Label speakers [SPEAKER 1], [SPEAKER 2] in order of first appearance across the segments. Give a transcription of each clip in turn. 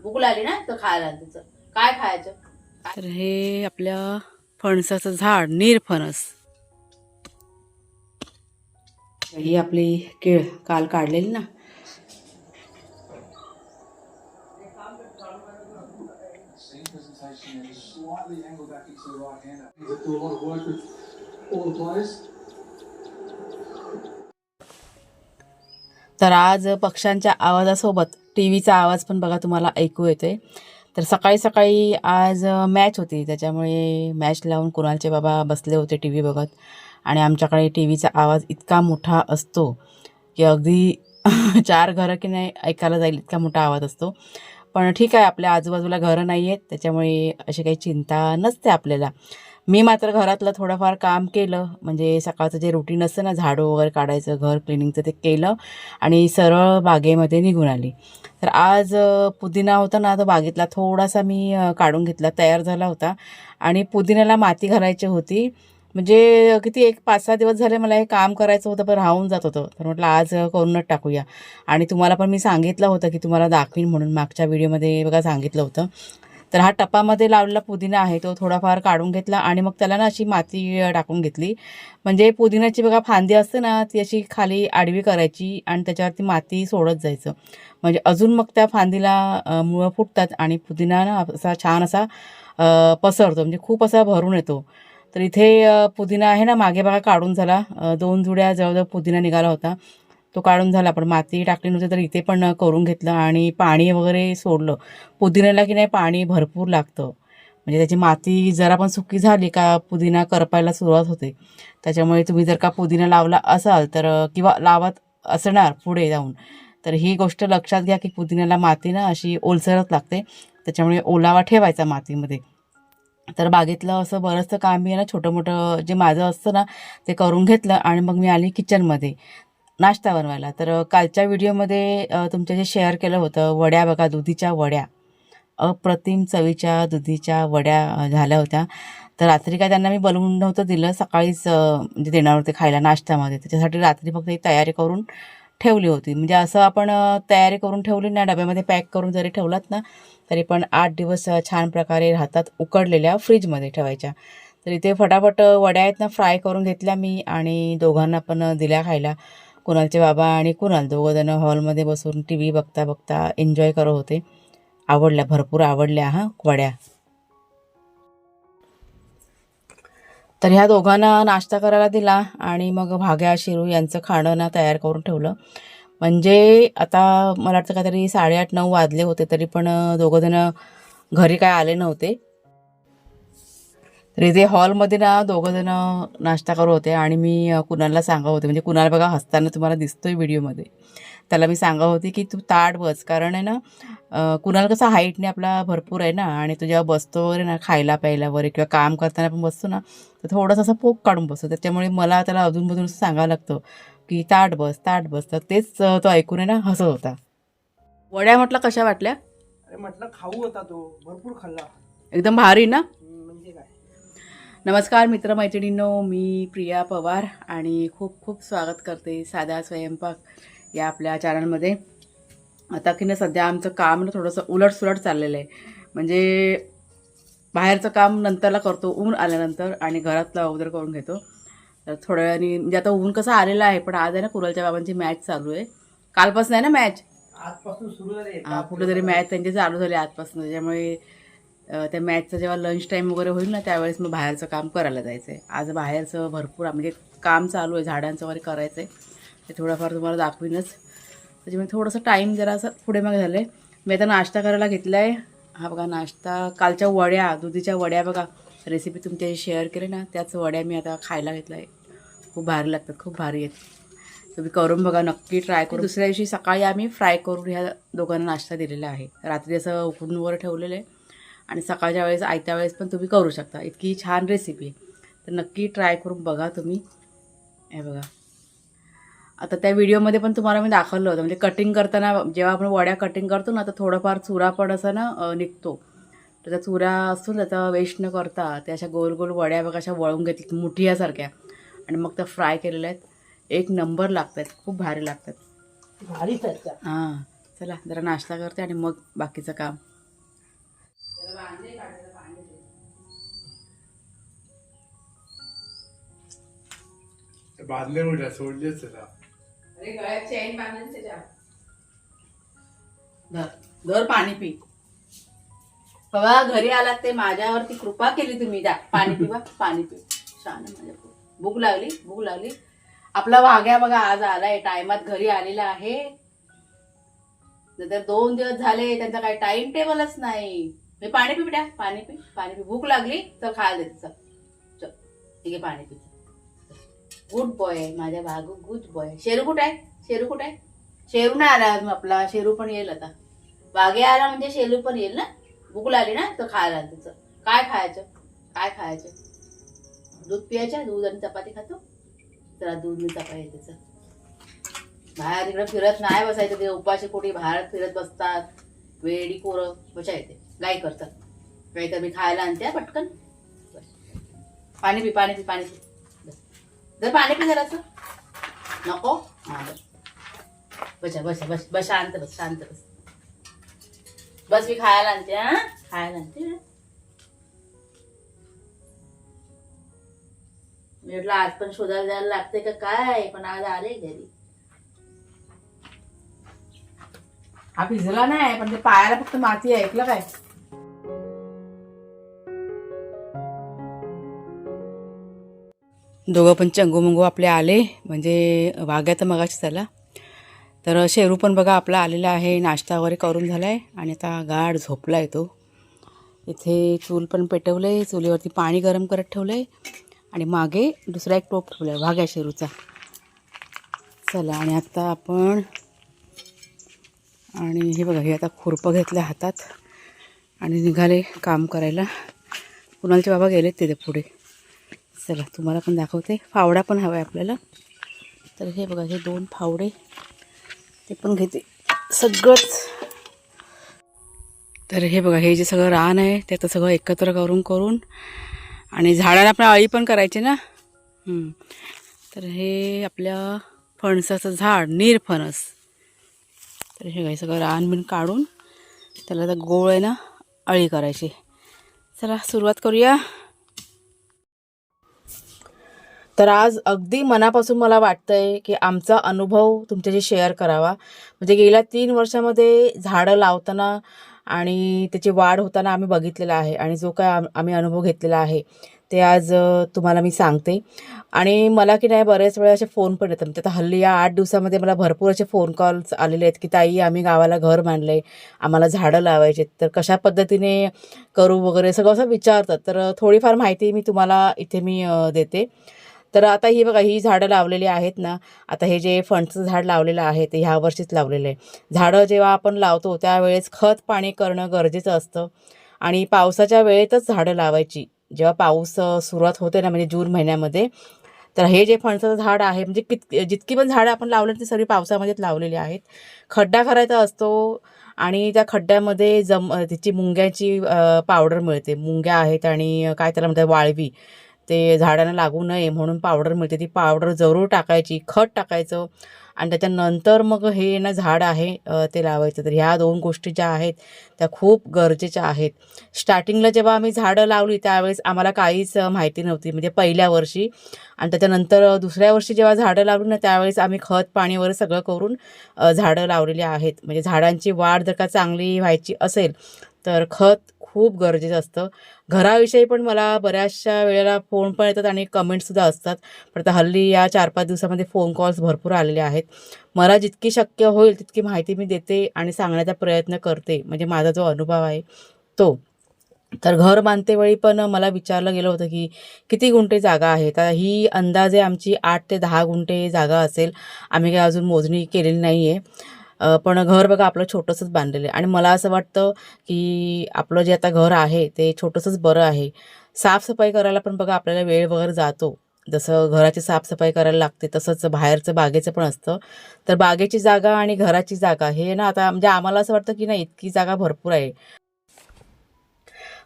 [SPEAKER 1] भूक लागली ना तर खायला तुझं काय खायचं.
[SPEAKER 2] तर हे आपल्या फणसाचं झाड निरफणस. ही आपली केळ काल काढलेली ना. तर आज पक्ष्यांच्या आवाजासोबत टी व्हीचा आवाज पण बघा तुम्हाला ऐकू येतोय. तर सकाळी सकाळी आज मॅच होती, त्याच्यामुळे मॅच लावून कुणालचे बाबा बसले होते टी व्ही बघत. आणि आमच्याकडे टी व्हीचा आवाज इतका मोठा असतो की अगदी 4 घरं की नाही ऐकायला जाईल इतका मोठा आवाज असतो. पण ठीक आहे, आपल्या आजूबाजूला घरं नाही आहेत, त्याच्यामुळे अशी काही चिंता नसते आपल्याला. मी मात्र घरातलं थोडंफार काम केलं, म्हणजे सकाळचं जे रुटीन असतं ना, झाडू वगैरे काढायचं, घर क्लिनिंगचं, ते केलं आणि सरळ बागेमध्ये निघून आली. तर आज पुदिना होता ना, तो बागेतला थोडासा मी काढून घेतला, तयार झाला होता. आणि पुदिन्याला माती घालायची होती. म्हणजे किती एक 5-6 दिवस झाले मला हे काम करायचं होतं, पण राहून जात होतं. तर म्हटलं आज करूनच टाकूया. आणि तुम्हाला पण मी सांगितलं होतं की तुम्हाला दाखवीन म्हणून, मागच्या व्हिडिओमध्ये बघा सांगितलं होतं. तर हा टपामध्ये लावलेला पुदिना आहे, तो थोडाफार काढून घेतला आणि मग त्याला ना अशी माती टाकून घेतली. म्हणजे पुदिन्याची बघा फांदी असते ना, ती अशी खाली आडवी करायची आणि त्याच्यावरती माती सोडत जायचं. म्हणजे अजून मग त्या फांदीला मुळं फुटतात आणि पुदिना ना असा छान असा पसरतो, म्हणजे खूप असा भरून येतो. तर इथे पुदिना आहे ना, मागे बघा काढून झाला. 2 जुड्या जवळजवळ पुदिना निघाला होता, तो काढून झाला. पण माती टाकली नव्हती, तर इथे पण करून घेतलं आणि पाणी वगैरे सोडलं. पुदिन्याला की नाही पाणी भरपूर लागतं, म्हणजे त्याची माती जरा पण सुकी झाली का पुदिना करपायला सुरुवात होते. त्याच्यामुळे तुम्ही जर का पुदिना लावला असाल तर किंवा लावत असणार पुढे जाऊन, तर ही गोष्ट लक्षात घ्या की पुदिन्याला माती ना अशी ओलसरच लागते, त्याच्यामुळे ओलावा ठेवायचा मातीमध्ये. तर बागेतलं असं बरंचसं काम मी आहे ना, छोटं मोठं जे माझं असतं ना, ते करून घेतलं आणि मग मी आली किचनमध्ये नाश्ता बनवायला. तर कालच्या व्हिडिओमध्ये तुमच्या जे शेअर केलं होतं वड्या बघा, दुधीच्या वड्या, अप्रतिम चवीच्या दुधीच्या वड्या झाल्या होत्या. तर रात्री काय त्यांना मी बनवून नव्हतं दिलं, सकाळीच म्हणजे देणार होते खायला नाश्त्यामध्ये. त्याच्यासाठी रात्री फक्त ही तयारी करून ठेवली होती. म्हणजे असं आपण तयारी करून ठेवली ना, डब्यामध्ये पॅक करून जरी ठेवलात ना, तरी पण 8 दिवस छान प्रकारे राहतात, उकडलेल्या फ्रीजमध्ये ठेवायच्या. तर इथे फटाफट वड्या आहेत ना फ्राय करून घेतल्या मी आणि दोघांना पण दिल्या खायला. कुणालचे बाबा आणि कुणाल दोघंजणं हॉलमध्ये बसून टी व्ही बघता बघता एन्जॉय करत होते. आवडल्या, भरपूर आवडल्या हां वड्या. तर ह्या दोघांना नाश्ता करायला दिला आणि मग भाग्या शिरू यांचं खाणं ना तयार करून ठेवलं. म्हणजे आता मला वाटतं काहीतरी 8:30-9 वाजले होते, तरी पण दोघंजणं घरी काय आले नव्हते. तर इथे हॉलमध्ये ना दोघंजणं नाश्ता करत होते आणि मी कुणालला सांगत होते, म्हणजे कुणाल बघा हसताना तुम्हाला दिसतोय व्हिडिओमध्ये. त्याला मी सांगत होते की तू ताट बस, कारण आहे ना कुणाल कसा हाईटने आपला भरपूर आहे ना, आणि तो जेव्हा बसतो वगैरे ना खायला प्यायला वगैरे किंवा काम करताना पण बसतो ना, तर थोडासा असा पोक काढून बसतो. त्याच्यामुळे मला त्याला अधूनमधून असं सांगावं लागतं की ताट बस ताट बस. तर तेच तो ऐकून आहे ना हसत होता. वड्या म्हटलं कशा वाटल्या?
[SPEAKER 3] अरे म्हटलं खाऊ होता तो, भरपूर खाल्ला.
[SPEAKER 2] एकदम भारी ना.
[SPEAKER 3] म्हणजे काय,
[SPEAKER 2] नमस्कार मित्रमैत्रिणींनो, मी प्रिया पवार आणि खूप खूप स्वागत करते साधा स्वयंपाक या आपल्या चॅनलमध्ये. आता की ना सध्या आमचं काम ना थोडंसं उलटसुलट चाललेलं आहे. म्हणजे बाहेरचं काम नंतरला करतो ऊन आल्यानंतर आणि घरातलं अगोदर करून घेतो. तर थोड्या वेळाने म्हणजे आता ऊन कसं आलेलं आहे, पण आज आहे ना कुणालच्या बाबांची मॅच चालू आहे. कालपासून आहे ना मॅच,
[SPEAKER 3] आजपासून सुरू झाले.
[SPEAKER 2] कुठे तरी मॅच त्यांची चालू झाली आजपासून. त्याच्यामुळे त्या मॅचचं जेव्हा लंच टाईम वगैरे होईल ना, त्यावेळेस मग बाहेरचं काम करायला जायचं आहे. आज बाहेरचं भरपूर म्हणजे काम चालू आहे, झाडांचं वगैरे करायचं आहे. ते थोडंफार तुम्हाला दाखवीनच. त्याच्यामुळे थोडंसं टाईम जरा असं पुढे मागे झालं आहे. मी आता नाश्ता करायला घेतला आहे. हा बघा नाश्ता, कालच्या वड्या, दुधीच्या वड्या बघा, रेसिपी तुमच्याशी शेअर केली ना, त्याच वड्या मी आता खायला घेतला आहे. खूप भारी लागतात, खूप भारी आहेत. तुम्ही करून बघा, नक्की ट्राय करू. दुसऱ्या दिवशी सकाळी आम्ही फ्राय करून ह्या दोघांना नाश्ता दिलेला आहे. रात्री असं उकडून वगैरे ठेवलेलं आहे आणि सकाळच्या वेळेस आयत्या वेळेस पण तुम्ही करू शकता. इतकी छान रेसिपी आहे, तर नक्की ट्राय करून बघा तुम्ही. हे बघा, आता त्या व्हिडिओमध्ये पण तुम्हाला मी दाखवलं होतं, म्हणजे कटिंग करताना जेव्हा आपण वड्या कटिंग करतो ना, तर थोडंफार चुरा पण असं ना निघतो. तर त्या चुरा असतो त्याचा वेस्ट न करता त्या अशा गोल गोल वड्या बघा अशा वळून घेतल्या मुठीयासारख्या आणि मग त्या फ्राय केलेल्या आहेत. एक नंबर लागतात, खूप भारी लागतात.
[SPEAKER 3] भारीच आहेत त्या.
[SPEAKER 2] हां, चला जरा नाश्ता करते आणि मग बाकीचं काम.
[SPEAKER 4] ते बांधले उड्या सोडलेच त्याला.
[SPEAKER 2] अरे गळ्यात चेन बांधली त्याच्या. धर पाणी पी. बाबा घरी आलात ते माझ्यावरती कृपा केली तुम्ही. द्या पाणी पिवा, पाणी पी. छान आहे माझ्या पोरी. भूक लागली, भूक लागली. आपला वाघ्या बघा आज आलाय, टायमात घरी आलेला आहे. नंतर 2 दिवस झाले त्यांचा काही टाइम टेबलच नाही. मी पाणी पी बेटा, पाणी पी, पाणी पी. भूक लागली तर खायला देते. चल चल ठीक आहे, पाणी पी. गुड बॉय आहे माझ्या बागू, गुड बॉय. शेरू कुठे आहे? शेरू कुठे आहे? शेरू नाही आला अजून आपला. शेरू पण येईल आता. वाघे आला म्हणजे शेरू पण येईल ना. भूक लागली ना तर खायला तिचं. काय खायचं? काय खायचं? दूध पियायचं? दूध आणि चपाती खातो. जरा दूध आणि चपाती त्याचं. बाहेर तिकडे फिरत नाही बसायचं. ते उपाशी पोटी बाहेर फिरत बसतात. वेडी पोरं बसा येते गाई करतात. काही तर मी खायला आणते पटकन. पाणी पी, पाणी पी, पाणी पी. जर पाणी पी जरासं. नको. हा बस बसा बसा बस बस. शांत बस, शांत बस. बस मी खायला आणते. हा खायला आणते. मी म्हटलं आज पण शोधायला जायला लागते का काय, पण आज आले घरी. हा भिजला नाही, पण ते पायाला फक्त माती आहे. ऐकलं काय? दोघं पण चंगू आपले आले. म्हणजे वाघ्या तर मगाशी झाला. तर शेरू पण बघा आपला आलेला आहे. नाश्ता वगैरे करून झाला आहे आणि आता गाढ झोपला आहे तो. इथे चूल पण पेटवलं आहे. चुलीवरती पाणी गरम करत ठेवलं आहे आणि मागे दुसरा एक टोप ठेवला आहे वाघ्या शेरूचा. चला आणि आता आपण आणि हे बघा, हे आता खुरपं घेतलं हातात आणि निघाले काम करायला. कुणालचे बाबा गेलेत तिथे पुढे. चला तुम्हाला पण दाखवते. फावडा पण हवा आहे आपल्याला. तर हे बघा, हे 2 फावडे ते पण घेते सगळंच. तर हे बघा, हे जे सगळं रान आहे ते आता सगळं एकत्र करून आणि झाडाला आपण अळी पण करायची ना. तर हे आपल्या फणसाचं झाड, नीरफणस. तर हे काय सगळं रान बिन काढून त्याला आता गोळ आहे ना अळी करायची. चला सुरुवात करूया. तर आज अगदी मनापासून मला वाटतंय की आमचा अनुभव तुमच्याशी शेअर करावा. म्हणजे गेल्या 3 वर्षामध्ये झाडं लावताना आणि त्याची वाढ होताना आम्ही बघितलेला आहे आणि जो काय आम्ही अनुभव घेतलेला आहे ते आज तुम्हाला मी सांगते. आणि मला की नाही बरेच वेळा असे फोन पण येतात. म्हणजे आता हल्ली या 8 दिवसामध्ये मला भरपूर असे फोन कॉल्स आलेले आहेत की ताई आम्ही गावाला घर बांधलं आहे, आम्हाला झाडं लावायचे, तर कशा पद्धतीने करू वगैरे सगळं असं विचारतात. तर थोडीफार माहिती मी तुम्हाला इथे मी देते. तर आता ही बघा, ही झाडं लावलेली आहेत ना. आता हे जे फणसाचं झाड लावलेलं आहे ते ह्या वर्षीच लावलेलं आहे. झाडं जेव्हा आपण लावतो त्यावेळेस खत पाणी करणं गरजेचं असतं आणि पावसाच्या वेळेतच झाडं लावायची. जेव्हा पाऊस सुरुवात होते ना, म्हणजे जून महिन्यामध्ये. तर हे जे फणसाचं झाड आहे, म्हणजे जितकी पण झाडं आपण लावले ती सगळी पावसामध्येच लावलेली आहेत. खड्डा करायचा असतो आणि त्या खड्ड्यामध्ये त्याची मुंग्याची पावडर मिळते. मुंग्या आहेत आणि काय त्याला म्हणतात वाळवी, ते झाडांना लागू नये म्हणून पावडर मिळते. ती पावडर जरूर टाकायची, खत टाकायचं आणि त्याच्यानंतर मग हे ना झाड आहे ते लावायचं. तर ह्या 2 गोष्टी ज्या आहेत त्या खूप गरजेच्या आहेत. स्टार्टिंगला जेव्हा आम्ही झाडं लावली त्यावेळेस आम्हाला काहीच माहिती नव्हती, म्हणजे पहिल्या वर्षी. आणि त्याच्यानंतर दुसऱ्या वर्षी जेव्हा झाडं लावली ना त्यावेळेस आम्ही खत पाणी वगैरे सगळं करून झाडं लावलेली आहेत. म्हणजे झाडांची वाढ जर का चांगली व्हायची असेल तर खत खूप गरजेचं असतं. घराविषयी पण मला बऱ्याचशा वेळेला फोन पण येतात आणि कमेंट्ससुद्धा असतात. पण आता हल्ली या 4-5 दिवसामध्ये फोन कॉल्स भरपूर आलेले आहेत. मला जितकी शक्य होईल तितकी माहिती मी देते आणि सांगण्याचा प्रयत्न करते, म्हणजे माझा जो अनुभव आहे तो. तर घर बांधतेवेळी पण मला विचारलं गेलं होतं की किती गुंठे जागा आहे. तर ही अंदाजे आमची 8 ते 10 गुंठे जागा असेल. आम्ही काय अजून मोजणी केलेली नाही आहे. पण घर बघा आपलं छोटंसंच बांधलेलं आहे आणि मला असं वाटतं की आपलं जे आता घर आहे ते छोटंसंच बरं आहे. साफसफाई करायला पण बघा आपल्याला वेळ वगैरे जातो. जसं घराची साफसफाई करायला लागते तसंच बाहेरचं बागेचं पण असतं. तर बागेची जागा आणि घराची जागा हे ना आता म्हणजे आम्हाला असं वाटतं की नाही इतकी जागा भरपूर आहे.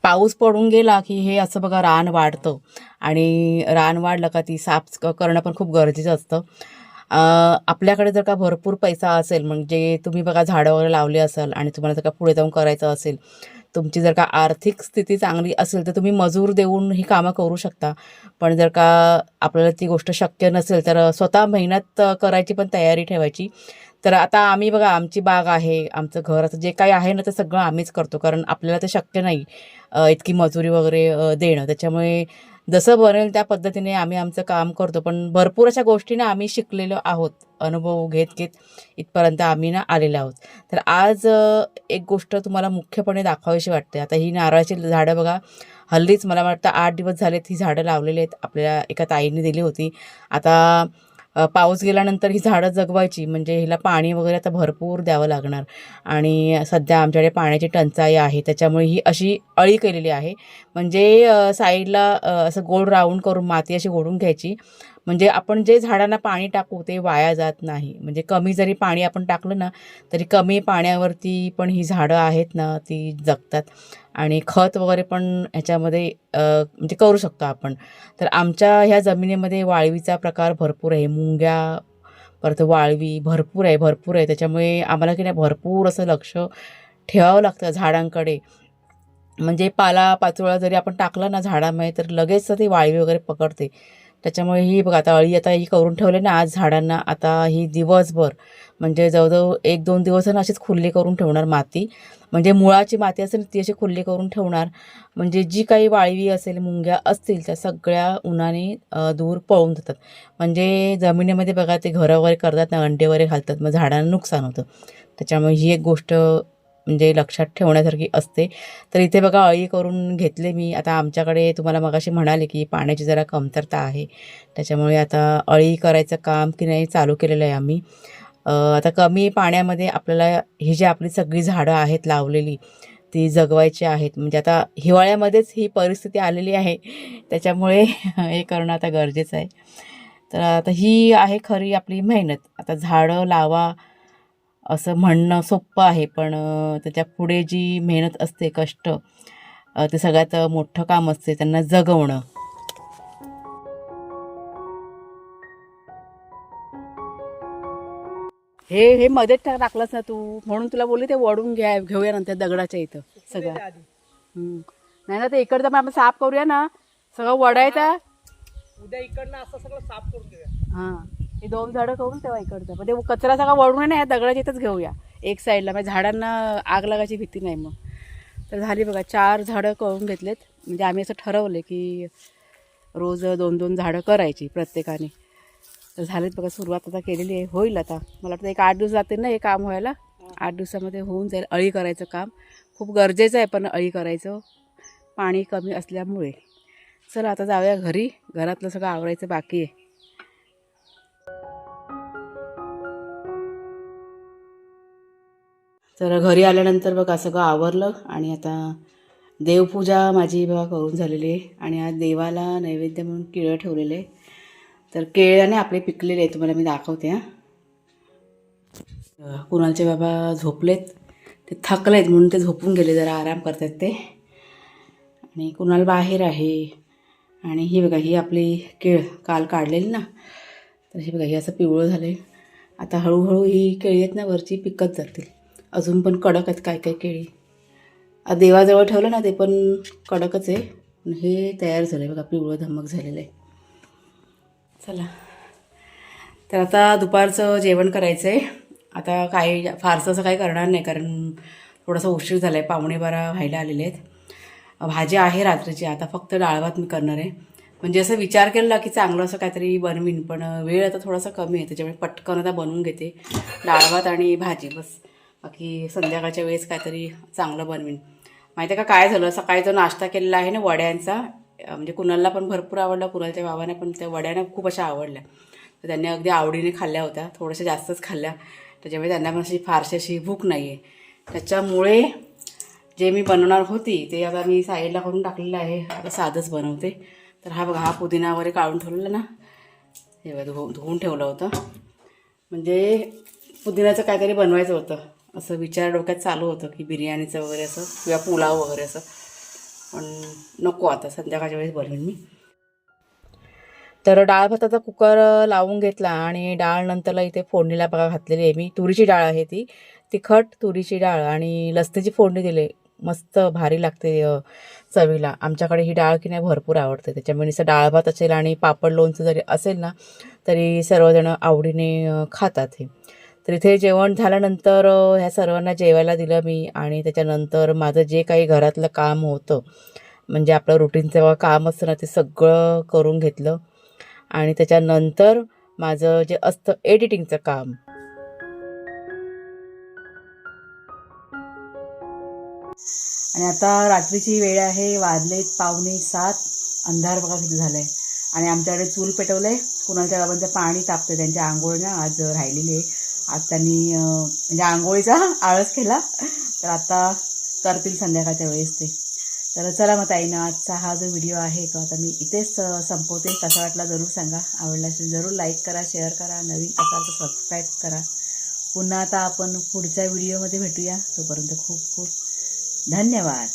[SPEAKER 2] पाऊस पडून गेला की हे असं बघा रान वाढतं आणि रान वाढलं का ती साफ करणं पण खूप गरजेचं असतं. आपल्याकडे जर का भरपूर पैसा असेल, म्हणजे तुम्ही बघा झाडं वगैरे लावली असेल आणि तुम्हाला जर का पुढे जाऊन करायचं असेल तुमची जर का आर्थिक स्थिती चांगली असेल तर तुम्ही मजूर देऊन ही कामं करू शकता. पण जर का आपल्याला ती गोष्ट शक्य नसेल तर स्वतः मेहनत करायची पण तयारी ठेवायची. तर आता आम्ही बघा आमची बाग आहे, आमचं घर असं जे काही आहे ना ते सगळं आम्हीच करतो. कारण आपल्याला ते शक्य नाही इतकी मजुरी वगैरे देणं. त्याच्यामुळे जसं बनेल त्या पद्धतीने आम्ही आमचं काम करतो. पण भरपूर अशा गोष्टी ना आम्ही शिकलेलो आहोत. अनुभव घेत घेत इथपर्यंत आम्ही ना आलेलो आहोत. तर आज एक गोष्ट तुम्हाला मुख्यपणे दाखवावीशी वाटते. आता ही नारळाची झाडं बघा, हल्लीच मला वाटतं 8 दिवस झालेत ही झाडं लावलेली आहेत. आपल्याला एका ताईने दिली होती. आता पाऊस गेल्यानंतर ही झाडं जगवायची म्हणजे हिला पाणी वगैरे आता भरपूर द्यावं लागणार. आणि सध्या आमच्याकडे पाण्याची टंचाई आहे. त्याच्यामुळे ही अशी अळी केलेली आहे. म्हणजे साईडला असं गोल राऊंड करून माती अशी ओढून घ्यायची. म्हणजे आपण जे झाडांना पाणी टाकू ते वाया जात नाही. म्हणजे कमी जरी पाणी आपण टाकलं ना तरी कमी पाण्यावरती पण ही झाडं आहेत ना ती जगतात. आणि खत वगैरे पण ह्याच्यामध्ये म्हणजे करू शकतो आपण. तर आमच्या ह्या जमिनीमध्ये वाळवीचा प्रकार भरपूर आहे. मुंग्या, परत वाळवी भरपूर आहे, भरपूर आहे. त्याच्यामुळे आम्हाला की नाही भरपूर असं लक्ष ठेवावं लागतं झाडांकडे. म्हणजे पालापाचोळा जरी आपण टाकला ना झाडामध्ये तर लगेच ती वाळवी वगैरे पकडते. त्याच्यामुळे ही बघा आता अळी आता ही करून ठेवले ना आज झाडांना. आता ही दिवसभर म्हणजे जवळजवळ 1-2 दिवस ना अशीच खुल्ली करून ठेवणार माती. म्हणजे मुळाची माती असेल ती अशी खुल्ली करून ठेवणार. म्हणजे जी काही वाळवी असेल, मुंग्या असतील त्या सगळ्या उन्हाने दूर पळून जातात. म्हणजे जमिनीमध्ये बघा ते घरं वगैरे करतात ना, अंडे वगैरे घालतात, मग झाडांना नुकसान होतं. त्याच्यामुळे ही एक गोष्ट म्हणजे लक्षात ठेवण्यासारखी असते. तर इथे बघा अळी करून घेतले मी. आता आमच्याकडे तुम्हाला मगाशी म्हणाले की पाण्याची जरा कमतरता आहे. त्याच्यामुळे आता अळी करायचं काम की नाही चालू केलेलं आहे आम्ही. आता कमी पाण्यामध्ये आपल्याला ही जी आपली सगळी झाडं आहेत लावलेली ती जगवायची आहेत. म्हणजे आता हिवाळ्यामध्येच ही परिस्थिती आलेली आहे. त्याच्यामुळे हे करणं आता गरजेचं आहे. तर आता ही आहे खरी आपली मेहनत. आता झाडं लावा असं म्हणणं सोपं आहे, पण त्याच्या पुढे जी मेहनत असते, कष्ट ते सगळ्यात मोठं काम असते त्यांना जगवणं. हे हे मध्ये टाकलंस ना तू, म्हणून तुला बोलली ते वडून घेऊया नंतर दगडाच्या इथं सगळं.
[SPEAKER 3] आधी
[SPEAKER 2] नाही ना ते इकडचं पण आपण साफ करूया ना, सगळं वडायचं.
[SPEAKER 3] उद्या इकडनं असं सगळं साफ करून घेऊया.
[SPEAKER 2] हां, हे 2 झाडं करून तेव्हा इकडचं पण ते कचरा सगळा वळून ना या दगडाच्या इथंच घेऊया एक साईडला. म्हणजे झाडांना आग लागायची भीती नाही मग. तर झाली बघा 4 झाडं करून घेतलेत. म्हणजे आम्ही असं ठरवलं की रोज 2-2 झाडं करायची प्रत्येकाने. तर झालेत बघा, सुरुवात आता केलेली आहे. होईल आता मला वाटतं एक 8 दिवस जातील ना हे काम व्हायला. 8 दिवसामध्ये होऊन जाईल. अळी करायचं काम खूप गरजेचं आहे, पण अळी करायचं पाणी कमी असल्यामुळे. चला आता जाऊया घरी. घरातलं सगळं आवरायचं बाकी आहे. तर घरी आल्यानंतर बघा सगळं आवरलं आणि आता देवपूजा माझी बघा करून झालेली आहे. आणि आज देवाला नैवेद्य म्हणून केळं ठेवलेले आहे. तर केळ्याने आपले पिकलेले आहे, तुम्हाला मी दाखवते. कुणालचे बाबा झोपलेत, ते थकलेत म्हणून ते झोपून गेले, जरा आराम करतात ते. आणि कुणाल बाहेर आहे. आणि ही बघा ही आपली केळ काल काढलेली ना, तर ही बघा ही असं पिवळं झालं आहे. आता हळूहळू ही केळी आहेत ना वरची पिकत जातील. अजून पण कडक आहेत काय काय केळी. देवाजवळ ठेवलं ना ते पण कडकच आहे. हे तयार झालं आहे बघा, पिवळं धमक झालेलं आहे. चला तर आता दुपारचं जेवण करायचं आहे. आता काही फारसं असं काही करणार नाही, कारण थोडासा उशीर झाला आहे, 11:15 व्हायला आलेले आहेत. भाजी आहे रात्रीची, आता फक्त डाळ भात मी करणार आहे. म्हणजे असं विचार केला की चांगलं असं काहीतरी बनवीन, पण वेळ आता थोडासा कमी आहे, त्याच्यामुळे पटकन आता बनवून घेते डाळ भात आणि भाजी बस. बाकी संध्याकाळच्या वेळेस काहीतरी चांगलं बनवीन. माहिती आहे का काय झालं, सकाळी जो नाश्ता केलेला आहे ना वड्यांचा, म्हणजे कुणालला पण भरपूर आवडला, कुणालच्या बाबांना पण त्या वड्याने खूप अशा आवडल्या. तर त्यांनी अगदी आवडीने खाल्ल्या होत्या, थोड्याशा जास्तच खाल्ल्या. त्याच्यामुळे त्यांना पण अशी फारशी अशी भूक नाही आहे. त्याच्यामुळे जे मी बनवणार होती ते आता मी साईडला करून टाकलेलं आहे. आता साधंच बनवते. तर हा बघा हा पुदिना वगैरे काढून ठेवलेला ना, हे बघा धुवून ठेवलं होतं. म्हणजे पुदिनाचं काहीतरी बनवायचं होतं, असं विचार डोक्यात चालू होतं की बिर्याणीचं वगैरे असं किंवा पुलाव वगैरे असं, पण नको आता संध्याकाळच्या वेळेस बनवेन मी. तर डाळ भाताचा कुकर लावून घेतला आणि डाळ नंतरला इथे फोडणीला बघा घातलेली आहे मी. तुरीची डाळ आहे ती, तिखट तुरीची डाळ आणि लसणीची फोडणी दिली. मस्त भारी लागते चवीला. आमच्याकडे ही डाळ की नाही भरपूर आवडते, त्याच्यामुळे नुसतं डाळ भात असेल आणि पापड लोणचं जरी असेल ना तरी सर्वजण आवडीने खातात हे. तर इथे जेवण झाल्यानंतर ह्या सर्वांना जेवायला दिलं मी आणि त्याच्यानंतर माझं जे काही घरातलं काम होतं म्हणजे आपलं रुटीनचं काम असतं ना ते सगळं करून घेतलं आणि त्याच्यानंतर माझं जे असतं एडिटिंगचं काम. आणि आता रात्रीची वेळ आहे, वाजलेत 6:45. अंधार बघा किती झालाय. आणि आमच्याकडे चूल पेटवलंय. कुणालच्या बाबांचं पाणी तापतं, त्यांच्या आंघोळ ना आज राहिलेली आहे. आज त्यांनी म्हणजे आंघोळीचा आळस केला, तर आता करतील संध्याकाळच्या वेळेस ते. तर चला मग ताईनं आजचा हा जो व्हिडिओ आहे तो आता मी इथेच संपवते. कसा वाटला जरूर सांगा. आवडला असेल जरूर लाईक करा, शेअर करा, नवीन असाल तर सबस्क्राईब करा. पुन्हा आता आपण पुढच्या व्हिडिओमध्ये भेटूया. तोपर्यंत खूप खूप धन्यवाद.